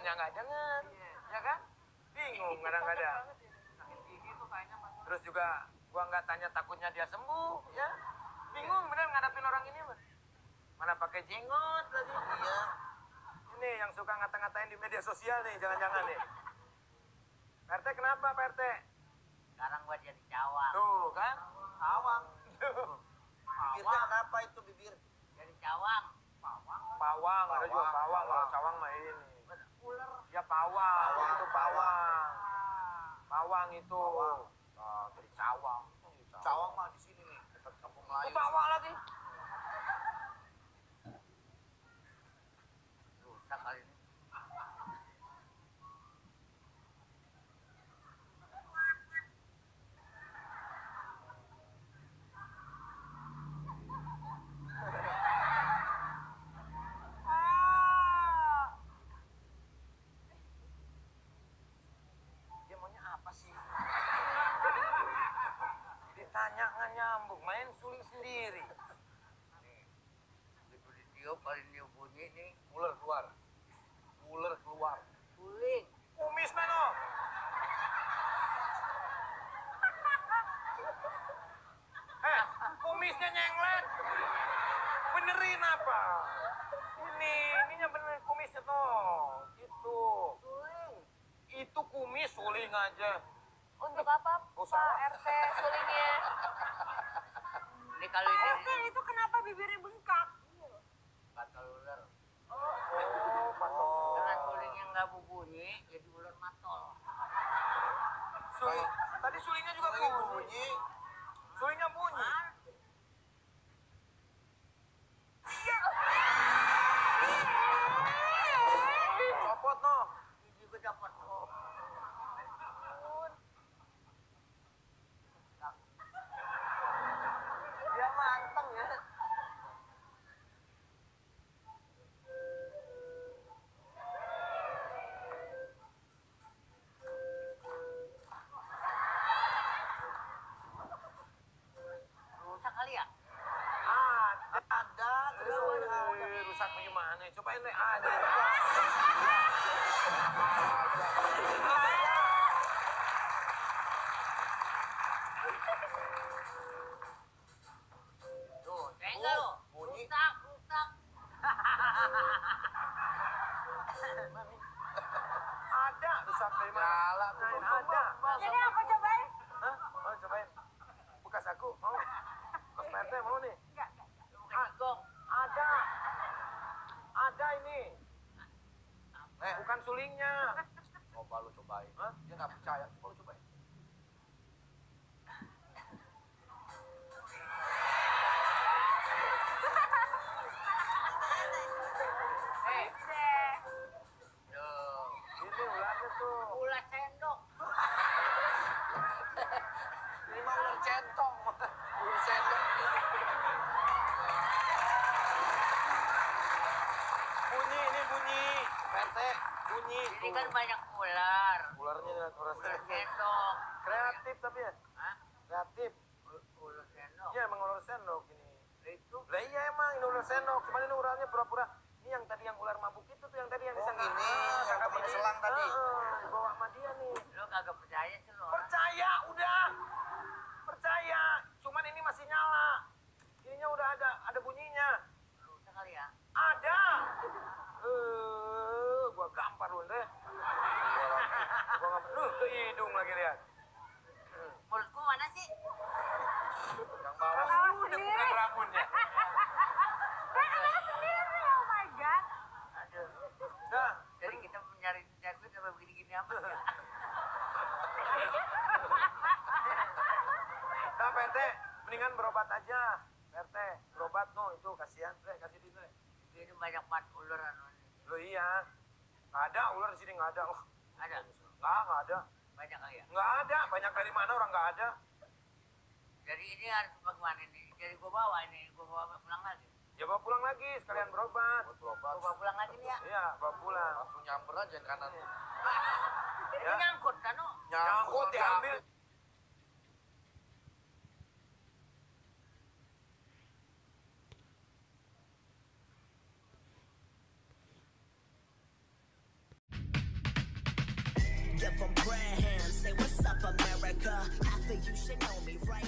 tanya nggak denger, ya kan? Bingung kadang-kadang. Terus juga gua nggak tanya takutnya dia sembuh, ya? Bingung bener ngadapin orang ini, Mas. Mana pakai jenggot lagi? Iya. Ini yang suka ngata-ngatain di media sosial nih, jangan-jangan nih. Pak RT kenapa, Pak RT? Sekarang gua jadi cawang. Tuh kan? Cawang. Bibirnya kenapa itu bibir? Jadi cawang. Pawang, ada juga pawang. Kalau cawang mah ini. Ular. Ya pawang, itu pawang. Pawang itu. Nah, jadi cawang. Cawang mah di sini nih, dekat kampung Melayu. Pawang lagi. Rusak kali ini. Dia maunya apa sih? Ditanya nggak nyambung, main suling sendiri. Nih. Begitu ditiup, kali niup bunyi nih. Ular keluar. Ular keluar. Suling. Kumis meno. Kumisnya nyenglet. Benerin apa? Ininya bener kumisnya toh. Gitu. Suling. Itu kumis suling aja. Untuk apa Usah. Pak RT sulingnya? Ini kalau Pak ini RT itu kenapa bibirnya bengkak? batal ular. Oh, patok. Karena suling yang nggak berbunyi, jadi ular matol. Suling. Tadi sulingnya juga bunyi. Sulingnya bunyi. Copot noh. Ini juga dapat. Dia manteng ya. Rusak kali ya? Ada. Rusak bagaimana? Cobain deh. Ada. Tuh, tengok lo. bunyi. Rusak. Ada. Rusak dari mana? Nyala tuh. Ada. Jadi aku cobain? Hah? Mau cobain? Bekas aku mau? Mas Pak RT mau nih? Enggak. Kegong. Ada. Ada ini. Bukan sulingnya. Coba lu cobain. Hah? Dia nggak percaya. Coba lu cobain. Eh, Deh. tuh. Ini ularnya tuh. Ular sendok. Ini mah ular centong. Ular sendok. Bunyi, ini bunyi. Pak RT, bunyi. Ini kan banyak ular. Ularnya ular Ular sendok. sendok. Kreatif tapi ya. Hah? Kreatif. Ular sendok. Iya emang ular sendok ini. Itu Lah iya emang ini ular sendok. Cuman ini ularnya pura-pura. Ini yang tadi yang ular mabuk itu tuh yang tadi yang Oh, disangka. ini, yang sangka temennya ini. selang tadi. Dibawa sama dia nih. lo kagak percaya sih lo. Percaya udah. Percaya. Cuman ini masih nyala. Ininya udah ada bunyinya. Rusak kali ya? Ada. Gua gampar lu deh. Gua gampar. Ke hidung lagi lihat. Mulutku mana sih? Yang bawah. Udah bukan rambutnya. Ketawa sendiri, oh my God. Aduh. Dah. Jadi kita mencari duit sampai begini-gini amat ya? Nah, Pak RT, mendingan berobat aja. Pak RT, berobat no itu kasihan. Kasih di sini. Ini banyak banget ular anu ini. Loh iya. Nggak ada ular di sini nggak ada. Wah, Ada? nggak ada. Banyak kali ya? Nggak ada. Banyak dari mana orang nggak ada. Jadi ini harus bagaimana ini? Jadi gua bawa ini, gua bawa pulang lagi. Ya bawa pulang lagi sekalian berobat. Buat berobat. Gua bawa pulang lagi nih ya. Iya, bawa pulang. Langsung nyamper aja yang kanan. Ini Ya. nyangkut kan? Nyangkut diambil. give them bread hands. Say what's up, America. Half of you should know me, right?